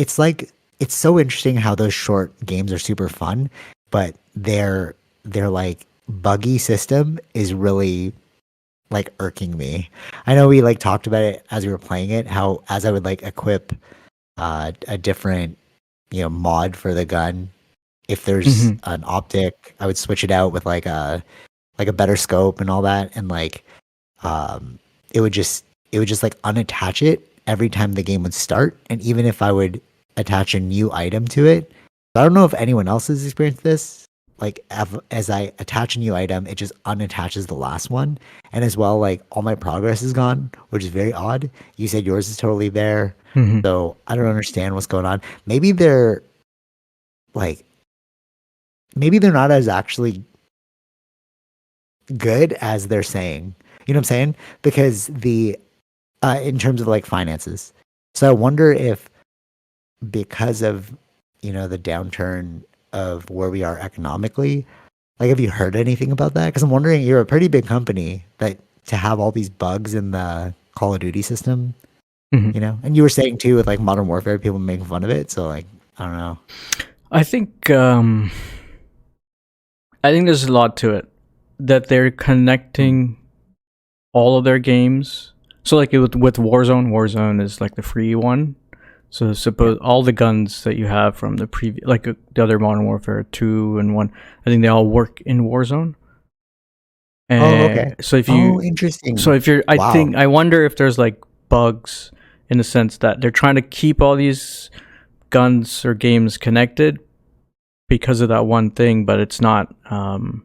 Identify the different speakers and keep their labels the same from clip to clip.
Speaker 1: it's like it's so interesting how those short games are super fun, but their like buggy system is really like irking me. I know we like talked about it as we were playing it, how as I would like equip a different mod for the gun. If there's an optic, I would switch it out with like a better scope and all that, and like it would just like unattach it every time the game would start, and even if I would attach a new item to it, I don't know if anyone else has experienced this. Like as I attach a new item, it just unattaches the last one, and as well, like all my progress is gone, which is very odd. You said yours is totally there, so I don't understand what's going on. Maybe they're like, maybe they're not as actually good as they're saying. You know what I'm saying? Because the in terms of like finances. So I wonder if because of the downturn of where we are economically, like have you heard anything about that? Because I'm wondering, you're a pretty big company, that to have all these bugs in the Call of Duty system, and you were saying too with like Modern Warfare, people making fun of it. So like I don't know.
Speaker 2: I think there's a lot to it, that they're connecting all of their games. So like with Warzone is like the free one. So suppose all the guns that you have from the previous, like the other Modern Warfare 2 and 1, I think they all work in Warzone. And
Speaker 1: okay.
Speaker 2: So if you,
Speaker 1: interesting.
Speaker 2: So if you're,
Speaker 1: Wow.
Speaker 2: I wonder if there's like bugs in the sense that they're trying to keep all these guns or games connected because of that one thing, but it's not. And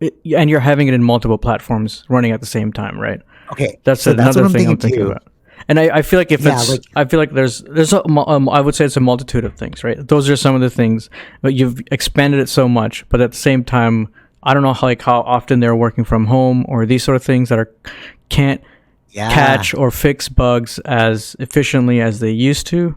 Speaker 2: you're having it in multiple platforms running at the same time, right?
Speaker 1: Okay,
Speaker 2: that's
Speaker 1: so
Speaker 2: another
Speaker 1: what
Speaker 2: thing I'm thinking about. And I feel like I feel like there's I would say it's a multitude of things, right? Those are some of the things, but you've expanded it so much. But at the same time, I don't know how often they're working from home or these sort of things that can't catch or fix bugs as efficiently as they used to,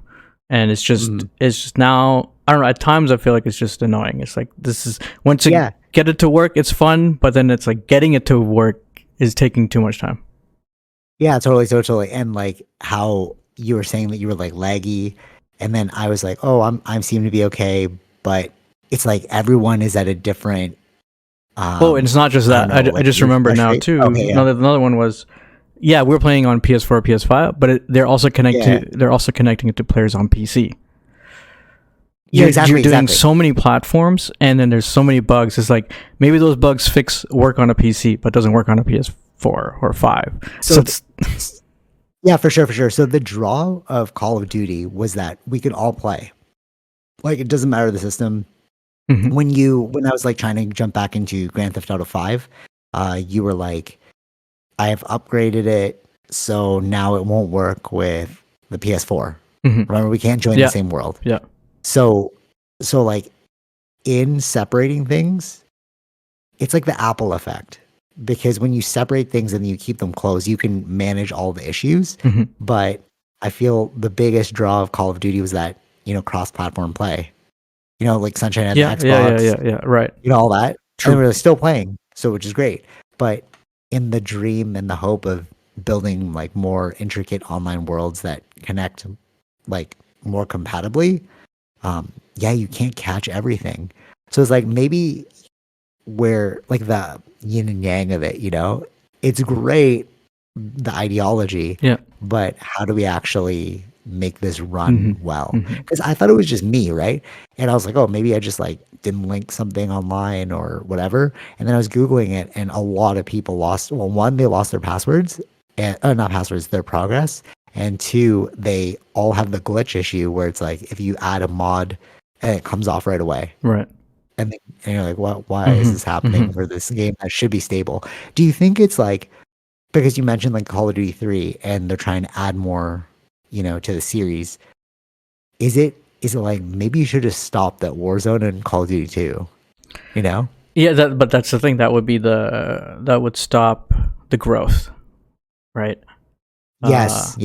Speaker 2: and it's just now. I don't know. At times, I feel like it's just annoying. It's like this is once you get it to work, it's fun, but then it's like getting it to work is taking too much time.
Speaker 1: Yeah, totally. And like how you were saying that you were like laggy, and then I was like, oh, I'm seem to be okay, but it's like everyone is at a different.
Speaker 2: And it's not just that. I just remember now too.
Speaker 1: Okay,
Speaker 2: another one was, we're playing on PS4, PS5, but they're also connecting it to players on PC. You're doing so many platforms, and then there's so many bugs. It's like maybe those bugs work on a PC, but doesn't work on a PS4 or 5. So
Speaker 1: yeah, for sure. So the draw of Call of Duty was that we could all play. Like it doesn't matter the system. When I was like trying to jump back into Grand Theft Auto 5, you were like, I have upgraded it, so now it won't work with the PS4. Remember, we can't join the same world.
Speaker 2: Yeah.
Speaker 1: So like in separating things, it's like the Apple effect, because when you separate things and you keep them close, you can manage all the issues. But I feel the biggest draw of Call of Duty was that, cross-platform play, like Sunshine had the Xbox.
Speaker 2: Yeah, right.
Speaker 1: All that.
Speaker 2: True.
Speaker 1: And we're still playing, so which is great. But in the dream and the hope of building like more intricate online worlds that connect like more compatibly, you can't catch everything. So it's like maybe where like the yin and yang of it, it's great, the ideology, but how do we actually make this run well? Because I thought it was just me, right? And I was like, oh, maybe I just like didn't link something online or whatever. And then I was Googling it, and a lot of people they lost their passwords, and not passwords, their progress. And 2, they all have the glitch issue where it's like if you add a mod and it comes off right away.
Speaker 2: Right.
Speaker 1: And you're like, why is this happening for this game that should be stable? Do you think it's like, because you mentioned like Call of Duty 3 and they're trying to add more, to the series, is it like maybe you should have stopped at Warzone and Call of Duty 2?
Speaker 2: Yeah, but that's the thing. That would stop the growth, right?
Speaker 1: Yes.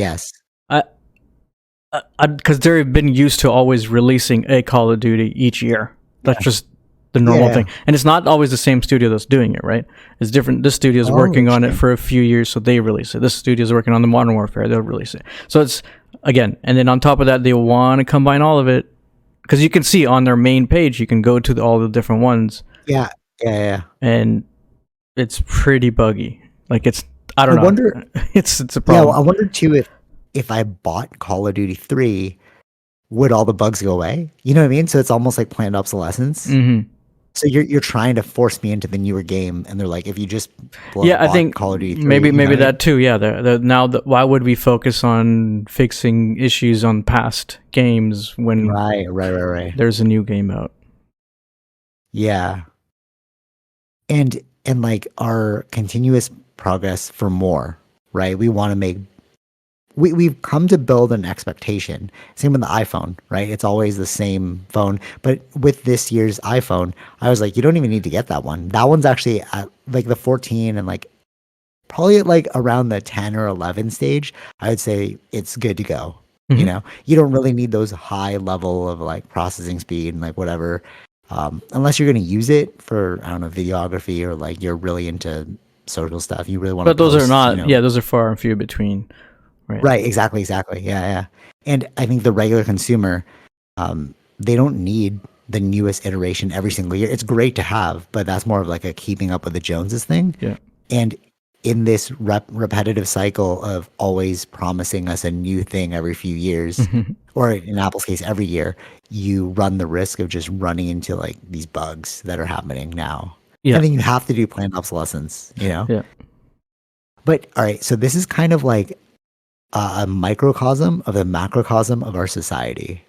Speaker 2: Because they've been used to always releasing a Call of Duty each year. That's just the normal thing. And it's not always the same studio that's doing it, right? It's different. This studio is working on it for a few years, so they release it. This studio is working on the Modern Warfare, they'll release it. So again, and then on top of that, they want to combine all of it because you can see on their main page, you can go to all the different ones.
Speaker 1: Yeah, yeah.
Speaker 2: And it's pretty buggy. Like I don't know.
Speaker 1: Wonder,
Speaker 2: it's a problem.
Speaker 1: Yeah, I wonder too if I bought Call of Duty 3, would all the bugs go away? You know what I mean? So it's almost like planned obsolescence.
Speaker 2: Mm-hmm.
Speaker 1: So you're trying to force me into the newer game, and they're like, if you just
Speaker 2: I think
Speaker 1: Call of Duty 3,
Speaker 2: maybe that too. Yeah, now why would we focus on fixing issues on past games when
Speaker 1: right.
Speaker 2: there's a new game out?
Speaker 1: Yeah, and like our continuous progress for more, right? We want to make. We've come to build an expectation. Same with the iPhone, right? It's always the same phone. But with this year's iPhone, I was like, you don't even need to get that one. That one's actually at like the 14 and like probably at like around the 10 or 11 stage. I would say it's good to go.
Speaker 2: Mm-hmm.
Speaker 1: You know, you don't really need those high level of like processing speed and like whatever, unless you're going to use it for, I don't know, videography or like you're really into social stuff. You really want to.
Speaker 2: But those are not. Those are far and few between.
Speaker 1: Right, exactly. Yeah. And I think the regular consumer, they don't need the newest iteration every single year. It's great to have, but that's more of like a keeping up with the Joneses thing.
Speaker 2: Yeah.
Speaker 1: And in this repetitive cycle of always promising us a new thing every few years, or in Apple's case, every year, you run the risk of just running into like these bugs that are happening now. Yeah. And then you have to do planned obsolescence, you know?
Speaker 2: Yeah.
Speaker 1: But all right, so this is kind of like a microcosm of the macrocosm of our society,